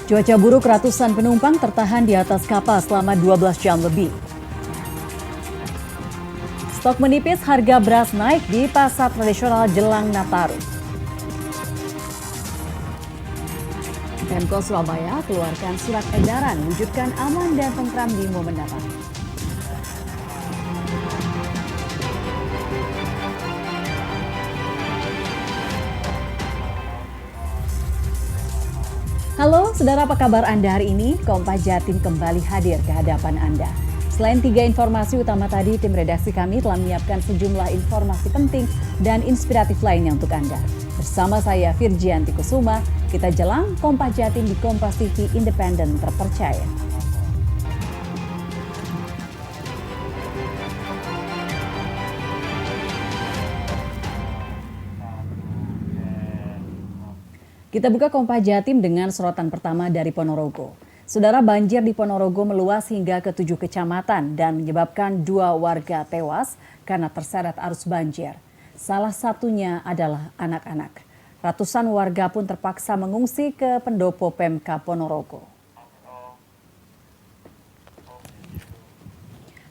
Cuaca buruk, ratusan penumpang tertahan di atas kapal selama 12 jam lebih. Stok menipis, harga beras naik di pasar tradisional jelang Nataru. Pemkot Surabaya keluarkan surat edaran wujudkan aman dan tentram di momen Natal. Halo, saudara, apa kabar Anda hari ini? Kompas Jatim kembali hadir ke hadapan Anda. Selain 3 informasi utama tadi, tim redaksi kami telah menyiapkan sejumlah informasi penting dan inspiratif lainnya untuk Anda. Bersama saya, Virgianti Kusuma, kita jelang Kompas Jatim di Kompas TV Independen Terpercaya. Kita buka Kompas Jatim dengan sorotan pertama dari Ponorogo. Saudara, banjir di Ponorogo meluas hingga ke 7 kecamatan dan menyebabkan 2 warga tewas karena terseret arus banjir. Salah satunya adalah anak-anak. Ratusan warga pun terpaksa mengungsi ke pendopo Pemkab Ponorogo.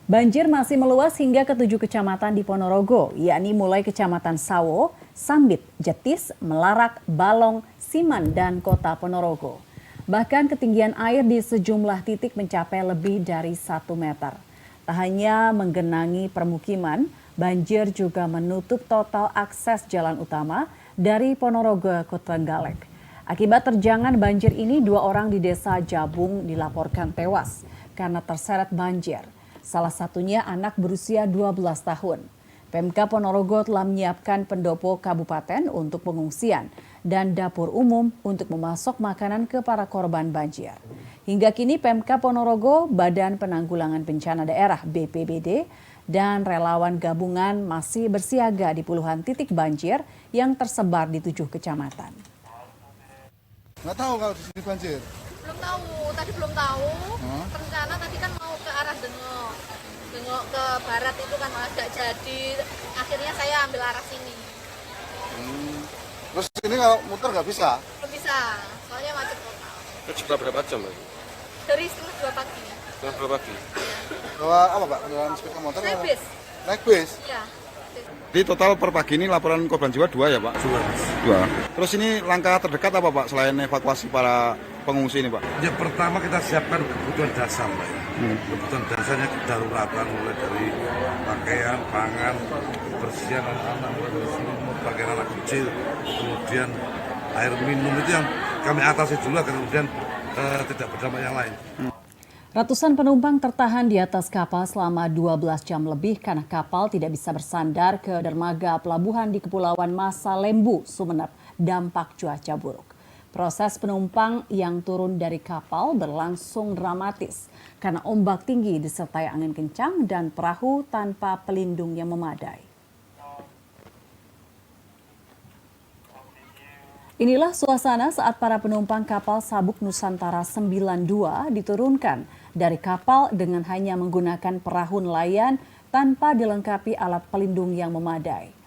Banjir masih meluas hingga ke 7 kecamatan di Ponorogo, yakni mulai Kecamatan Sawo, Sambit, Jetis, Melarak, Balong, Siman, dan Kota Ponorogo. Bahkan ketinggian air di sejumlah titik mencapai lebih dari 1 meter. Tak hanya menggenangi permukiman, banjir juga menutup total akses jalan utama dari Ponorogo ke Trenggalek. Akibat terjangan banjir ini, 2 orang di Desa Jabung dilaporkan tewas karena terseret banjir. Salah satunya anak berusia 12 tahun. Pemkab Ponorogo telah menyiapkan pendopo kabupaten untuk pengungsian dan dapur umum untuk memasok makanan ke para korban banjir. Hingga kini Pemkab Ponorogo, Badan Penanggulangan Bencana Daerah (BPBD) dan relawan gabungan masih bersiaga di puluhan titik banjir yang tersebar di 7 kecamatan. Nggak tahu kalau di sini banjir. Belum tahu, tadi belum tahu. Rencana tadi kan mau ke arah Dengok ke barat itu kan malah gak jadi. Akhirnya saya ambil arah sini. Terus ini kalau muter nggak bisa? Belum bisa, soalnya macet total. Sudah berapa jam lagi? Dari setengah 2 pagi. Setengah 2 pagi. Bawa apa Pak? Kendaraan sepeda motor? Naik bis. Naik bis? Iya. Di total per pagi ini laporan korban jiwa 2 ya Pak? 2. Terus ini langkah terdekat apa Pak selain evakuasi para pengungsi ini Pak? Ya pertama kita siapkan kebutuhan dasar Pak ya. Kebutuhan dasarnya kedaruratan mulai dari pakaian, pangan, kebersihan anak-anak, mulai dari selimut, pakaian anak kecil, kemudian air minum itu yang kami atasi dulu agar kemudian tidak berdampak yang lain. Ratusan penumpang tertahan di atas kapal selama 12 jam lebih karena kapal tidak bisa bersandar ke dermaga pelabuhan di Kepulauan Masalembu, Sumeneb, dampak cuaca buruk. Proses penumpang yang turun dari kapal berlangsung dramatis karena ombak tinggi disertai angin kencang dan perahu tanpa pelindung yang memadai. Inilah suasana saat para penumpang kapal Sabuk Nusantara 92 diturunkan dari kapal dengan hanya menggunakan perahu nelayan tanpa dilengkapi alat pelindung yang memadai.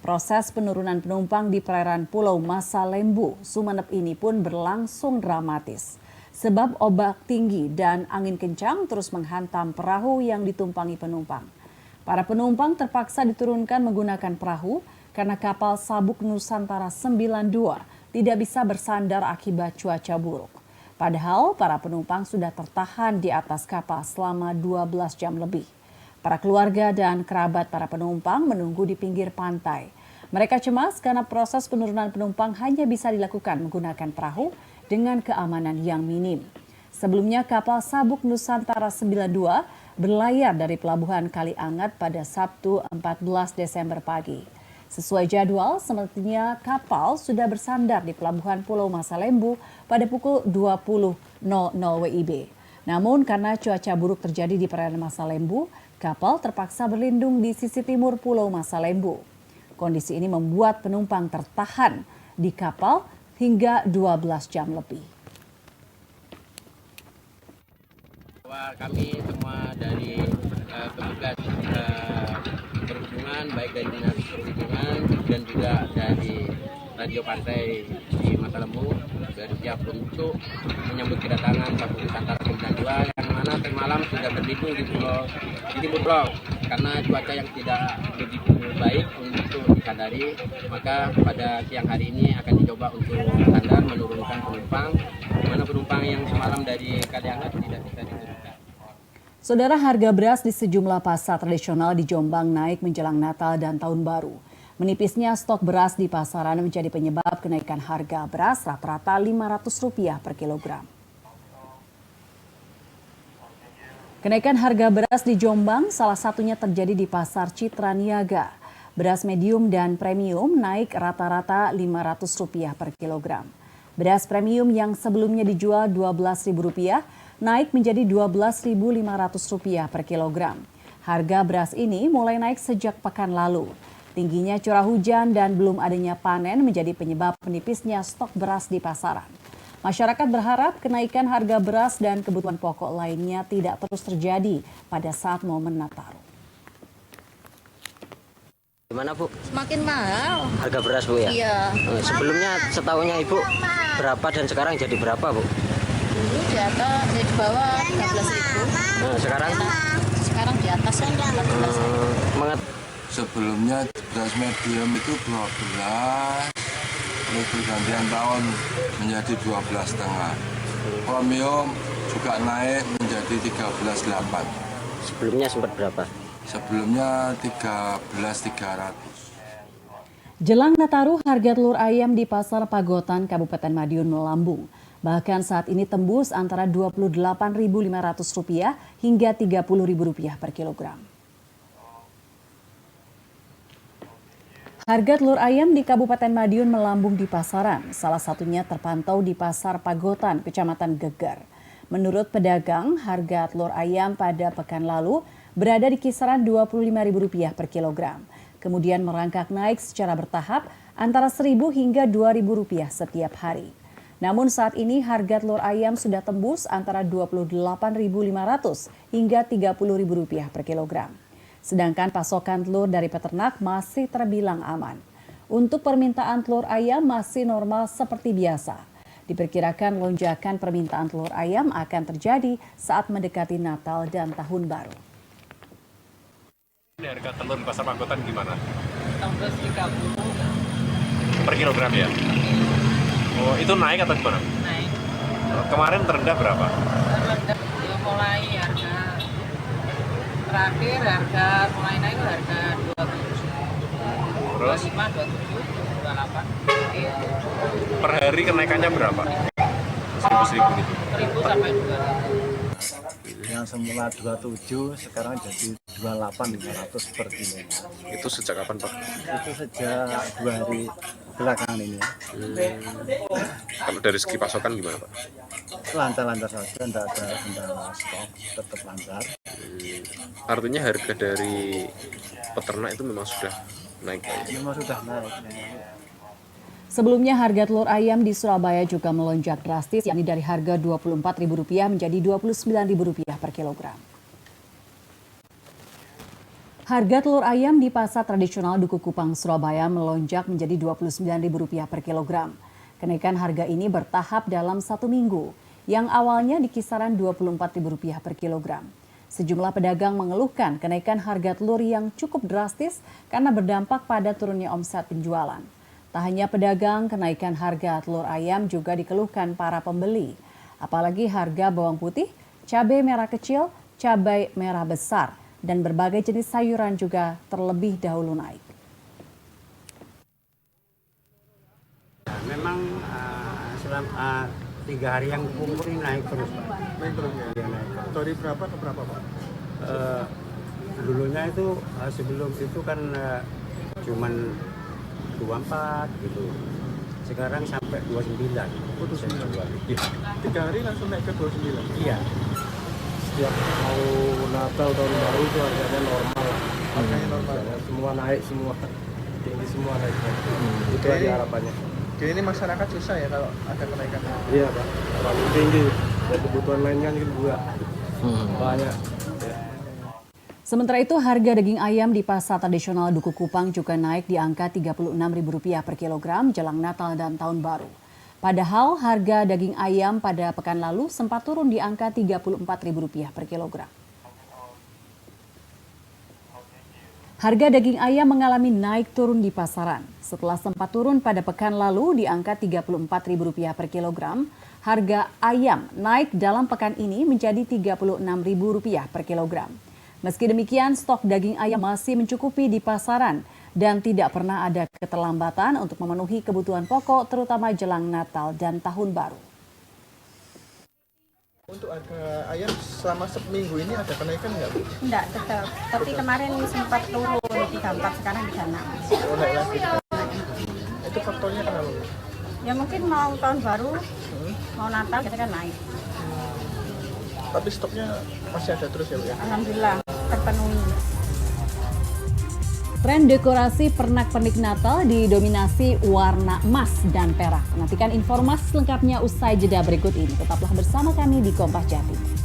Proses penurunan penumpang di perairan Pulau Masalembu, Sumeneb ini pun berlangsung dramatis. Sebab ombak tinggi dan angin kencang terus menghantam perahu yang ditumpangi penumpang. Para penumpang terpaksa diturunkan menggunakan perahu karena kapal Sabuk Nusantara 92 tidak bisa bersandar akibat cuaca buruk. Padahal para penumpang sudah tertahan di atas kapal selama 12 jam lebih. Para keluarga dan kerabat para penumpang menunggu di pinggir pantai. Mereka cemas karena proses penurunan penumpang hanya bisa dilakukan menggunakan perahu dengan keamanan yang minim. Sebelumnya kapal Sabuk Nusantara 92 berlayar dari Pelabuhan Kaliangat pada Sabtu 14 Desember pagi. Sesuai jadwal, semestinya kapal sudah bersandar di Pelabuhan Pulau Masalembu pada pukul 20.00 WIB. Namun karena cuaca buruk terjadi di perairan Masalembu, kapal terpaksa berlindung di sisi timur Pulau Masalembu. Kondisi ini membuat penumpang tertahan di kapal hingga 12 jam lebih. Kami semua dari petugas perhubungan, baik dari dinas perhubungan dan juga dari radio pantai di Masalembu, dari siap untuk menyambut kedatangan sabuk Nusantara 92 yang mana semalam sudah berlindung di Timur Pulau karena cuaca yang tidak begitu baik untuk disadari. Maka pada siang hari ini akan dicoba untuk standar menurunkan penumpang, di mana penumpang yang semalam dari Kaliangat tidak bisa diturunkan. Saudara, harga beras di sejumlah pasar tradisional di Jombang naik menjelang Natal dan Tahun Baru. Menipisnya stok beras di pasaran menjadi penyebab kenaikan harga beras rata-rata Rp500 per kilogram. Kenaikan harga beras di Jombang salah satunya terjadi di Pasar Citra Niaga. Beras medium dan premium naik rata-rata Rp500 per kilogram. Beras premium yang sebelumnya dijual Rp12.000 naik menjadi Rp12.500 per kilogram. Harga beras ini mulai naik sejak pekan lalu. Tingginya curah hujan dan belum adanya panen menjadi penyebab menipisnya stok beras di pasaran. Masyarakat berharap kenaikan harga beras dan kebutuhan pokok lainnya tidak terus terjadi pada saat momen Nataru. Gimana Bu? Semakin mahal. Harga beras Bu ya? Iya. Sebelumnya setahunnya Ibu berapa dan sekarang jadi berapa Bu? Dulu di atas, di bawah 13.000. Sekarang? Sekarang di atas kan 14. Sebelumnya beras medium itu 12, lalu pergantian tahun menjadi 12,5. Premium juga naik menjadi 13,8. Sebelumnya sempat berapa? Sebelumnya 13.300. Jelang Nataru, harga telur ayam di Pasar Pagotan, Kabupaten Madiun melambung. Bahkan saat ini tembus antara Rp28.500 hingga Rp30.000 per kilogram. Harga telur ayam di Kabupaten Madiun melambung di pasaran, salah satunya terpantau di Pasar Pagotan, Kecamatan Geger. Menurut pedagang, harga telur ayam pada pekan lalu berada di kisaran Rp25.000 per kilogram. Kemudian merangkak naik secara bertahap antara Rp1.000 hingga Rp2.000 setiap hari. Namun saat ini harga telur ayam sudah tembus antara Rp28.500 hingga Rp30.000 per kilogram. Sedangkan pasokan telur dari peternak masih terbilang aman. Untuk permintaan telur ayam masih normal seperti biasa. Diperkirakan lonjakan permintaan telur ayam akan terjadi saat mendekati Natal dan Tahun Baru. Harga telur di Pasar Pagotan gimana? 13.30 Per kilogram ya? Oh, itu naik atau gimana? naik. Kemarin terendah berapa? Ya mulai harga terakhir mulai naik itu harga 27. Terus 25, 27, 28. per hari kenaikannya berapa? 1.000 gitu. 1.000 sampai 2.000. Yang semula 27 sekarang jadi 28.500 per kilo. Itu sejak kapan Pak? Itu sejak 2 hari belakangan ini. Kalau dari segi pasokan gimana Pak? Lancar-lancar saja, tidak ada kendala stok, tetap lancar. Artinya harga dari peternak itu memang sudah naik Pak ya? Memang sudah naik. Sebelumnya harga telur ayam di Surabaya juga melonjak drastis, yakni dari harga Rp24.000 menjadi Rp29.000 per kilogram. Harga telur ayam di pasar tradisional Duku Kupang, Surabaya melonjak menjadi Rp29.000 per kilogram. Kenaikan harga ini bertahap dalam 1 minggu, yang awalnya di kisaran Rp24.000 per kilogram. Sejumlah pedagang mengeluhkan kenaikan harga telur yang cukup drastis karena berdampak pada turunnya omset penjualan. Tak hanya pedagang, kenaikan harga telur ayam juga dikeluhkan para pembeli. Apalagi harga bawang putih, cabai merah kecil, cabai merah besar, dan berbagai jenis sayuran juga terlebih dahulu naik. Memang selama 3 hari yang kumpul ini naik terus Pak. Naik terus ya? Iya, naik. Dari berapa ke berapa Pak? Dulunya itu sebelum itu kan cuman 24 gitu. Sekarang sampai 29. 29. Iya. 3 hari langsung naik ke 29? Iya. Setiap mau Natal tahun baru itu harganya normal. Harganya normal. Semua naik semua. Tinggi semua naik. Itu aja harapannya. Jadi ini masyarakat susah ya kalau ada kenaikan? Iya Pak. Terlalu tinggi. Dan kebutuhan lainnya juga banyak. Sementara itu harga daging ayam di pasar tradisional Duku Kupang juga naik di angka Rp36.000 per kilogram jelang Natal dan Tahun Baru. Padahal harga daging ayam pada pekan lalu sempat turun di angka Rp34.000 per kilogram. Harga daging ayam mengalami naik turun di pasaran. Setelah sempat turun pada pekan lalu di angka Rp34.000 per kilogram, harga ayam naik dalam pekan ini menjadi Rp36.000 per kilogram. Meski demikian, stok daging ayam masih mencukupi di pasaran dan tidak pernah ada keterlambatan untuk memenuhi kebutuhan pokok terutama jelang Natal dan Tahun Baru. Untuk harga ayam selama seminggu ini ada kenaikan nggak, Bu? Enggak, tetap. Tapi kemarin sempat turun 34, sekarang bisa 6. Oh, naik lagi. Itu faktornya kenapa, Bu? Ya mungkin mau tahun baru, mau Natal kita kan naik. Tapi stoknya masih ada terus ya, Bu ya? Alhamdulillah terpenuhi. Tren dekorasi pernak-pernik Natal didominasi warna emas dan perak. Nantikan informasi selengkapnya usai jeda berikut ini. Tetaplah bersama kami di Kompas Jatim.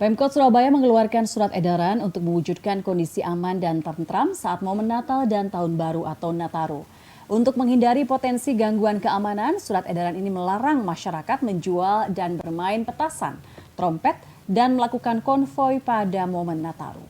Pemkot Surabaya mengeluarkan surat edaran untuk mewujudkan kondisi aman dan tentram saat momen Natal dan Tahun Baru atau Nataru. Untuk menghindari potensi gangguan keamanan, surat edaran ini melarang masyarakat menjual dan bermain petasan, trompet, dan melakukan konvoi pada momen Nataru.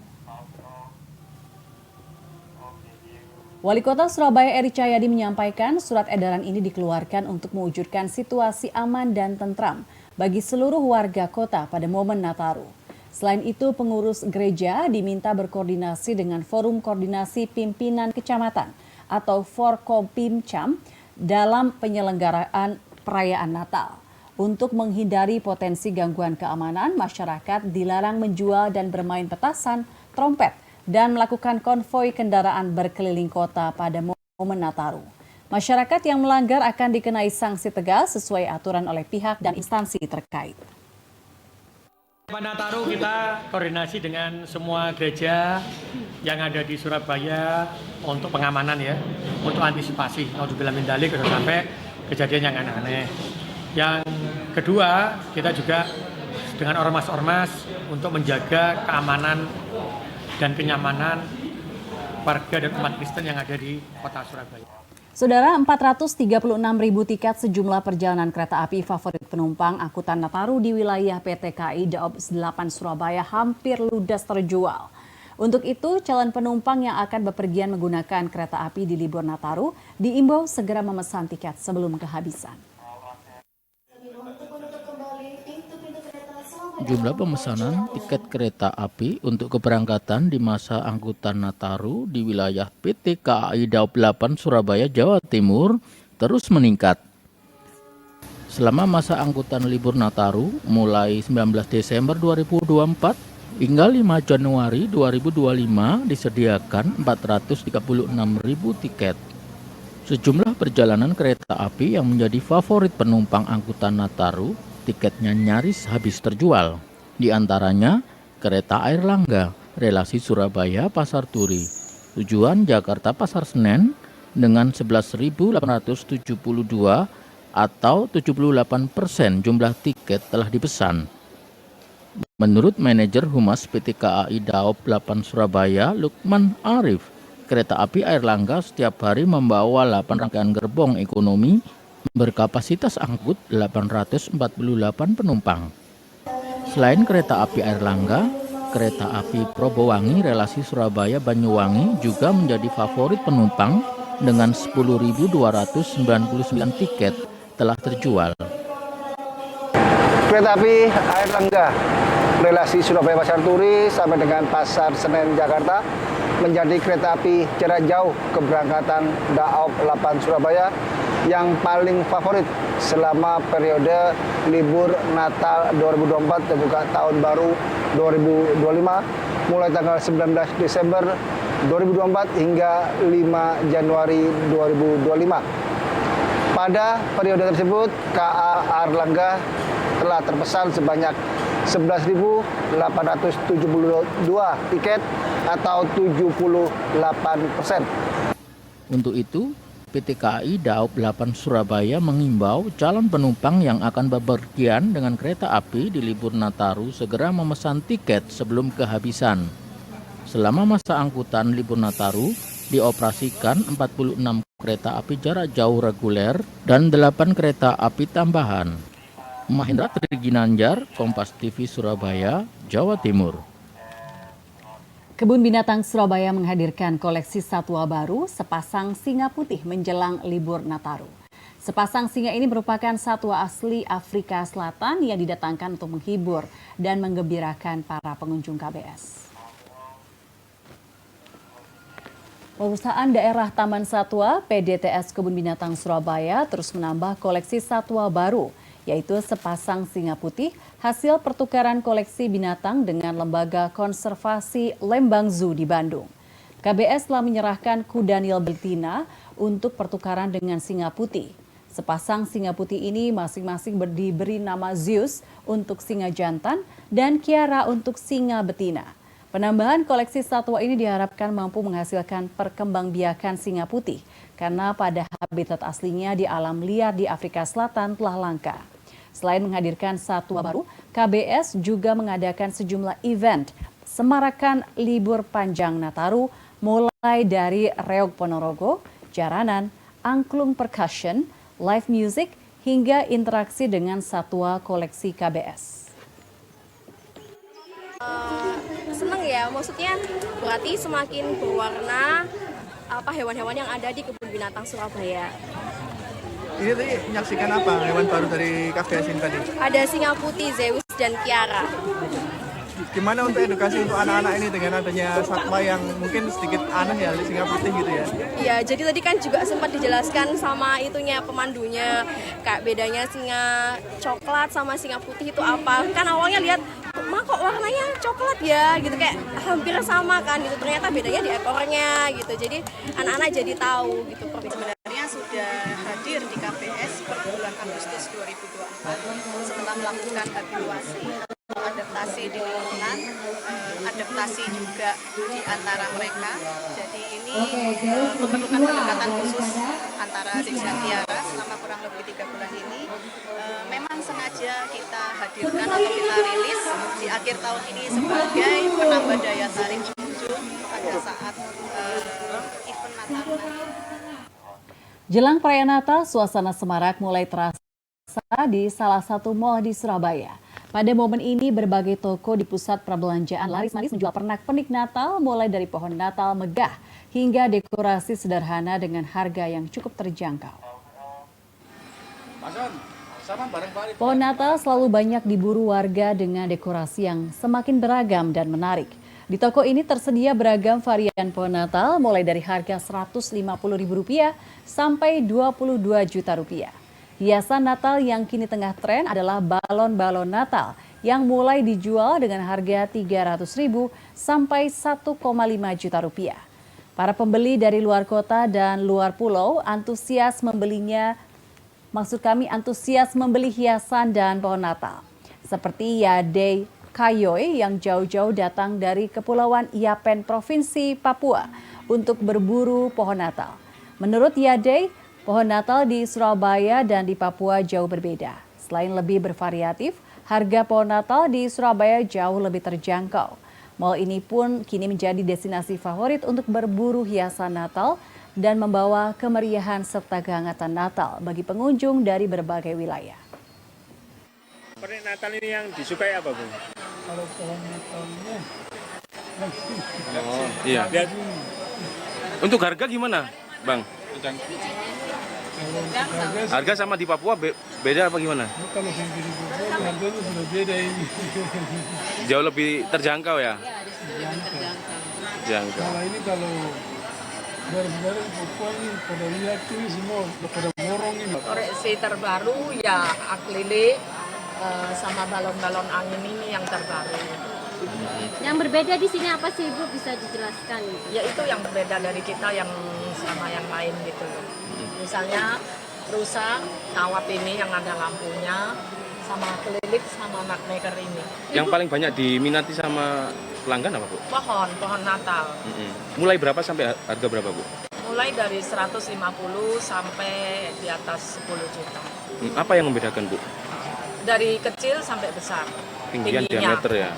Wali Kota Surabaya Eri Cahyadi menyampaikan surat edaran ini dikeluarkan untuk mewujudkan situasi aman dan tentram bagi seluruh warga kota pada momen Nataru. Selain itu, pengurus gereja diminta berkoordinasi dengan Forum Koordinasi Pimpinan Kecamatan atau Forkopimcam dalam penyelenggaraan perayaan Natal. Untuk menghindari potensi gangguan keamanan, masyarakat dilarang menjual dan bermain petasan, trompet, dan melakukan konvoi kendaraan berkeliling kota pada momen Nataru. Masyarakat yang melanggar akan dikenai sanksi tegas sesuai aturan oleh pihak dan instansi terkait. Pada Nataru kita koordinasi dengan semua gereja yang ada di Surabaya untuk pengamanan ya, untuk antisipasi. Naudzubillah min dzalik kalau sampai kejadian yang aneh-aneh. Yang kedua, kita juga dengan ormas-ormas untuk menjaga keamanan dan kenyamanan warga dan umat Kristen yang ada di kota Surabaya. Saudara, 436.000 tiket sejumlah perjalanan kereta api favorit penumpang angkutan Nataru di wilayah PT KAI Daob 8 Surabaya hampir ludes terjual. Untuk itu, calon penumpang yang akan bepergian menggunakan kereta api di libur Nataru diimbau segera memesan tiket sebelum kehabisan. Jumlah pemesanan tiket kereta api untuk keberangkatan di masa angkutan Nataru di wilayah PT KAI Daob 8 Surabaya, Jawa Timur terus meningkat. Selama masa angkutan libur Nataru mulai 19 Desember 2024 hingga 5 Januari 2025 disediakan 436.000 tiket. Sejumlah perjalanan kereta api yang menjadi favorit penumpang angkutan Nataru tiketnya nyaris habis terjual. Di antaranya kereta Airlangga, relasi Surabaya Pasar Turi, tujuan Jakarta Pasar Senen dengan 11.872 atau 78% jumlah tiket telah dipesan. Menurut manajer Humas PT KAI Daob 8 Surabaya, Lukman Arif, kereta api Airlangga setiap hari membawa 8 rangkaian gerbong ekonomi berkapasitas angkut 848 penumpang. Selain kereta api Airlangga, kereta api Probowangi relasi Surabaya Banyuwangi juga menjadi favorit penumpang dengan 10.299 tiket telah terjual. Kereta api Airlangga relasi Surabaya Pasar Turi sampai dengan Pasar Senen Jakarta menjadi kereta api jarak jauh keberangkatan Daob 8 Surabaya yang paling favorit selama periode libur Natal 2024 dan juga Tahun Baru 2025 mulai tanggal 19 Desember 2024 hingga 5 Januari 2025. Pada periode tersebut, KA Airlangga telah terpesan sebanyak 11.872 tiket atau 78%. Untuk itu, PT KAI Daob 8 Surabaya mengimbau calon penumpang yang akan bepergian dengan kereta api di libur Nataru segera memesan tiket sebelum kehabisan. Selama masa angkutan libur Nataru, dioperasikan 46 kereta api jarak jauh reguler dan 8 kereta api tambahan. Mahendra Triginanjar, Kompas TV Surabaya, Jawa Timur. Kebun Binatang Surabaya menghadirkan koleksi satwa baru, sepasang singa putih menjelang libur Nataru. Sepasang singa ini merupakan satwa asli Afrika Selatan yang didatangkan untuk menghibur dan menggembirakan para pengunjung KBS. Perusahaan Daerah Taman Satwa PDTS Kebun Binatang Surabaya terus menambah koleksi satwa baru, yaitu sepasang singa putih hasil pertukaran koleksi binatang dengan Lembaga Konservasi Lembang Zoo di Bandung. KBS telah menyerahkan kudanil betina untuk pertukaran dengan singa putih. Sepasang singa putih ini masing-masing diberi nama Zeus untuk singa jantan dan Kiara untuk singa betina. Penambahan koleksi satwa ini diharapkan mampu menghasilkan perkembangbiakan singa putih karena pada habitat aslinya di alam liar di Afrika Selatan telah langka. Selain menghadirkan satwa baru, KBS juga mengadakan sejumlah event semarakan libur panjang Nataru mulai dari reog Ponorogo, jaranan, angklung percussion, live music, hingga interaksi dengan satwa koleksi KBS. Seneng ya, maksudnya berarti semakin berwarna hewan-hewan yang ada di Kebun Binatang Surabaya. Ini tadi menyaksikan apa hewan baru dari KBS ini tadi? Ada singa putih, Zeus, dan Kiara. Gimana untuk edukasi untuk anak-anak ini dengan adanya satwa yang mungkin sedikit aneh ya, singa putih gitu ya? Iya, jadi tadi kan juga sempat dijelaskan sama itunya pemandunya, kayak bedanya singa coklat sama singa putih itu apa. Kan awalnya lihat, kok warnanya coklat ya, gitu kayak hampir sama kan, gitu. Ternyata bedanya di ekornya gitu. Jadi anak-anak jadi tahu gitu perbedaan. Sudah hadir di KBS per bulan Agustus 2024 setelah melakukan evaluasi, adaptasi di lingkungan, adaptasi juga di antara mereka. Jadi ini memerlukan pendekatan khusus antara Zeus dan Kiara selama kurang lebih 3 bulan ini. Memang sengaja kita hadirkan atau kita rilis di akhir tahun ini sebagai penambah daya tarik pengunjung pada saat event Natal. Jelang perayaan Natal, suasana semarak mulai terasa di salah satu mal di Surabaya. Pada momen ini, berbagai toko di pusat perbelanjaan laris-manis menjual pernak-pernik Natal, mulai dari pohon Natal megah hingga dekorasi sederhana dengan harga yang cukup terjangkau. Pohon Natal selalu banyak diburu warga dengan dekorasi yang semakin beragam dan menarik. Di toko ini tersedia beragam varian pohon Natal mulai dari harga Rp150.000 sampai Rp22 juta. Hiasan Natal yang kini tengah tren adalah balon-balon Natal yang mulai dijual dengan harga Rp300.000 sampai Rp1,5 juta. Para pembeli dari luar kota dan luar pulau antusias membeli hiasan dan pohon Natal. Seperti Yade Kayoy yang jauh-jauh datang dari Kepulauan Yapen, Provinsi Papua untuk berburu pohon Natal. Menurut Yade, pohon Natal di Surabaya dan di Papua jauh berbeda. Selain lebih bervariatif, harga pohon Natal di Surabaya jauh lebih terjangkau. Mal ini pun kini menjadi destinasi favorit untuk berburu hiasan Natal dan membawa kemeriahan serta kehangatan Natal bagi pengunjung dari berbagai wilayah. Pernik Natal ini yang disukai apa, Bu? Kalau pohon Natalnya oh, iya. Lihat. Untuk harga gimana, Bang? Harga sama di Papua beda apa gimana? Kalau di Papua harganya sudah beda ini. Jauh lebih terjangkau ya? Terjangkau. Kalau ini kalau saudara-saudara di Papua ini pada lihat ini semua pada borong ini. Koleksi terbaru ya akrilik sama balon-balon angin ini yang terbaru. Yang berbeda di sini apa sih Ibu, bisa dijelaskan? Ya itu yang berbeda dari kita yang sama yang lain gitu. Misalnya rusa, kawat ini yang ada lampunya, sama kelilik sama maker ini. Yang paling banyak diminati sama pelanggan apa, Bu? Pohon Natal. Mulai berapa sampai harga berapa, Bu? mulai dari 150 sampai di atas 10 juta. Apa yang membedakan, Bu? Dari kecil sampai besar. Tinggian diameter ya?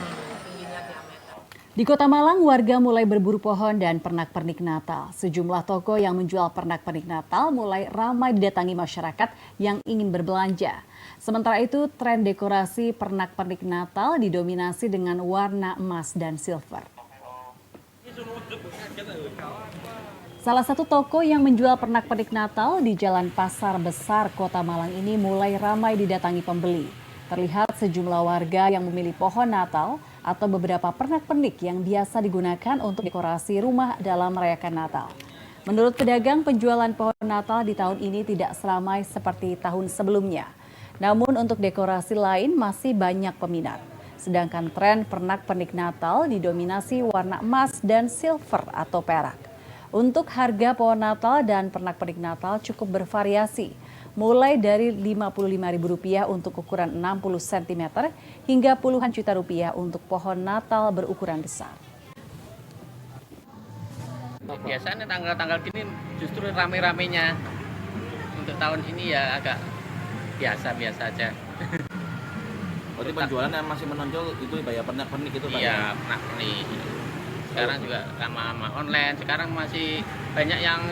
Di Kota Malang, warga mulai berburu pohon dan pernak-pernik Natal. Sejumlah toko yang menjual pernak-pernik Natal mulai ramai didatangi masyarakat yang ingin berbelanja. Sementara itu, tren dekorasi pernak-pernik Natal didominasi dengan warna emas dan silver. Salah satu toko yang menjual pernak-pernik Natal di Jalan Pasar Besar Kota Malang ini mulai ramai didatangi pembeli. Terlihat sejumlah warga yang memilih pohon Natal atau beberapa pernak-pernik yang biasa digunakan untuk dekorasi rumah dalam merayakan Natal. Menurut pedagang, penjualan pohon Natal di tahun ini tidak seramai seperti tahun sebelumnya. Namun untuk dekorasi lain masih banyak peminat. Sedangkan tren pernak-pernik Natal didominasi warna emas dan silver atau perak. Untuk harga pohon Natal dan pernak-pernik Natal cukup bervariasi, mulai dari Rp55.000 untuk ukuran 60 cm hingga puluhan juta rupiah untuk pohon Natal berukuran besar. Biasanya tanggal-tanggal gini justru rame-ramenya. Untuk tahun ini ya agak biasa-biasa aja. Berarti penjualan yang masih menonjol itu ya pernak-pernik itu Pak? Iya, pernak-pernik. Sekarang juga sama online, sekarang masih banyak yang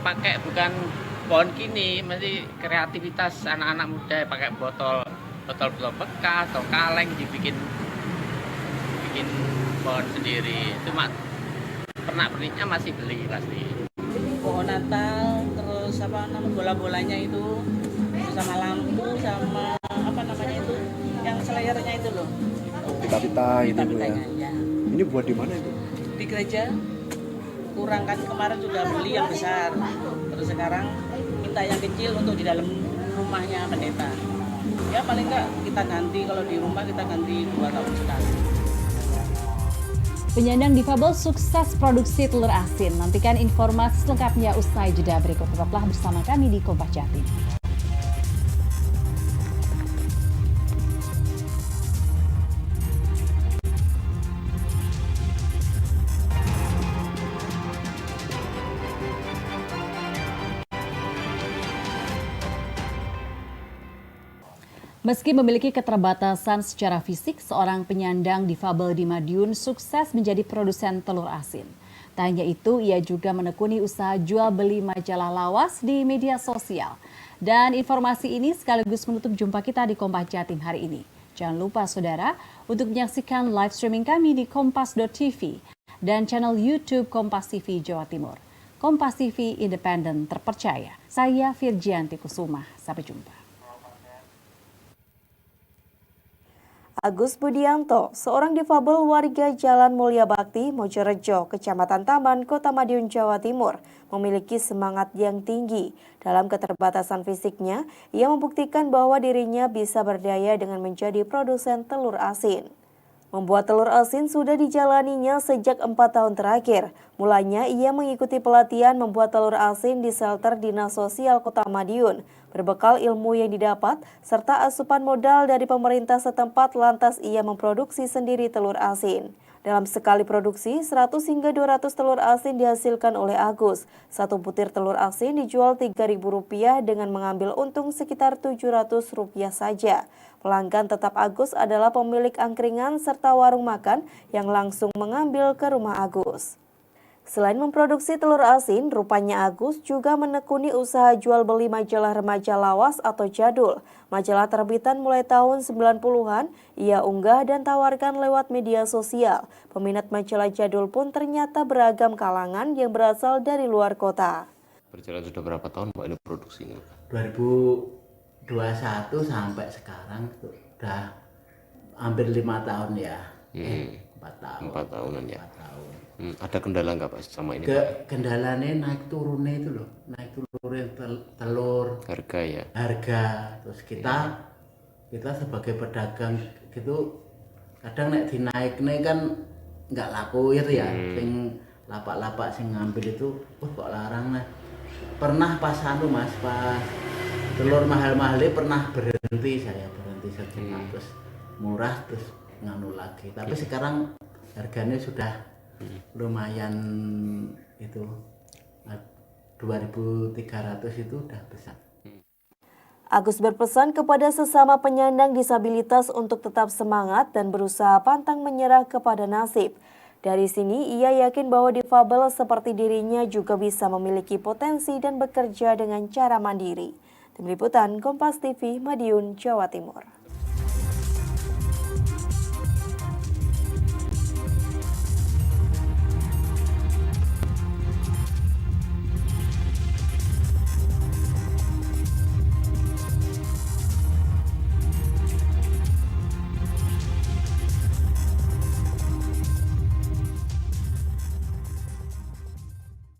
pakai bukan pohon kini, masih kreativitas anak-anak muda pakai botol bekas atau kaleng dibikin pohon sendiri. Cuma pernak-perniknya masih beli pasti. Pohon Natal, terus bola-bolanya itu sama lampu sama itu yang selayarnya itu loh. Pita-pita itu ya. Ini buat di mana itu? Di gereja. Kurang kan kemarin sudah beli yang besar. Terus sekarang minta yang kecil untuk di dalam rumahnya pendeta. Ya paling enggak kita ganti, kalau di rumah kita ganti 2 tahun sekali. Penyandang difabel sukses produksi telur asin. Nantikan informasi selengkapnya usai jeda berikut. Tetaplah bersama kami di Kompas Jatim. Meski memiliki keterbatasan secara fisik, seorang penyandang difabel di Madiun sukses menjadi produsen telur asin. Tak hanya itu, ia juga menekuni usaha jual beli majalah lawas di media sosial. Dan informasi ini sekaligus menutup jumpa kita di Kompas Jatim hari ini. Jangan lupa saudara untuk menyaksikan live streaming kami di kompas.tv dan channel YouTube Kompas TV Jawa Timur. Kompas TV independen terpercaya. Saya Virgianti Kusuma. Sampai jumpa. Agus Budianto, seorang difabel warga Jalan Mulya Bakti, Mojorejo, Kecamatan Taman, Kota Madiun, Jawa Timur, memiliki semangat yang tinggi. Dalam keterbatasan fisiknya, ia membuktikan bahwa dirinya bisa berdaya dengan menjadi produsen telur asin. Membuat telur asin sudah dijalaninya sejak 4 tahun terakhir. Mulanya ia mengikuti pelatihan membuat telur asin di shelter Dinas Sosial Kota Madiun. Berbekal ilmu yang didapat, serta asupan modal dari pemerintah setempat, lantas ia memproduksi sendiri telur asin. Dalam sekali produksi, 100 hingga 200 telur asin dihasilkan oleh Agus. Satu butir telur asin dijual Rp3.000 dengan mengambil untung sekitar Rp700 saja. Pelanggan tetap Agus adalah pemilik angkringan serta warung makan yang langsung mengambil ke rumah Agus. Selain memproduksi telur asin, rupanya Agus juga menekuni usaha jual beli majalah remaja lawas atau jadul. Majalah terbitan mulai tahun 90-an, ia unggah dan tawarkan lewat media sosial. Peminat majalah jadul pun ternyata beragam kalangan yang berasal dari luar kota. Berjalan sudah berapa tahun Pak ini produksinya? 2021 sampai sekarang sudah hampir 5 tahun ya. 4 tahun. 4 tahunan ya. 4 tahun. Ada kendala nggak Pak sama ini? Kendalanya naik turunnya itu loh, naik turunnya telur. Harga ya. Harga, terus kita sebagai pedagang gitu kadang naik dinaiknya kan nggak laku itu ya. Sing lapak-lapak sing ngambil itu, kok larang nah. Pernah pas Mas, pas telur mahal-mahalnya pernah berhenti sejenak terus murah terus nganu lagi. Tapi sekarang harganya sudah lumayan itu 2.300 itu udah besar. Agus berpesan kepada sesama penyandang disabilitas untuk tetap semangat dan berusaha pantang menyerah kepada nasib. Dari sini ia yakin bahwa difabel seperti dirinya juga bisa memiliki potensi dan bekerja dengan cara mandiri. Tim Liputan Kompas TV, Madiun, Jawa Timur.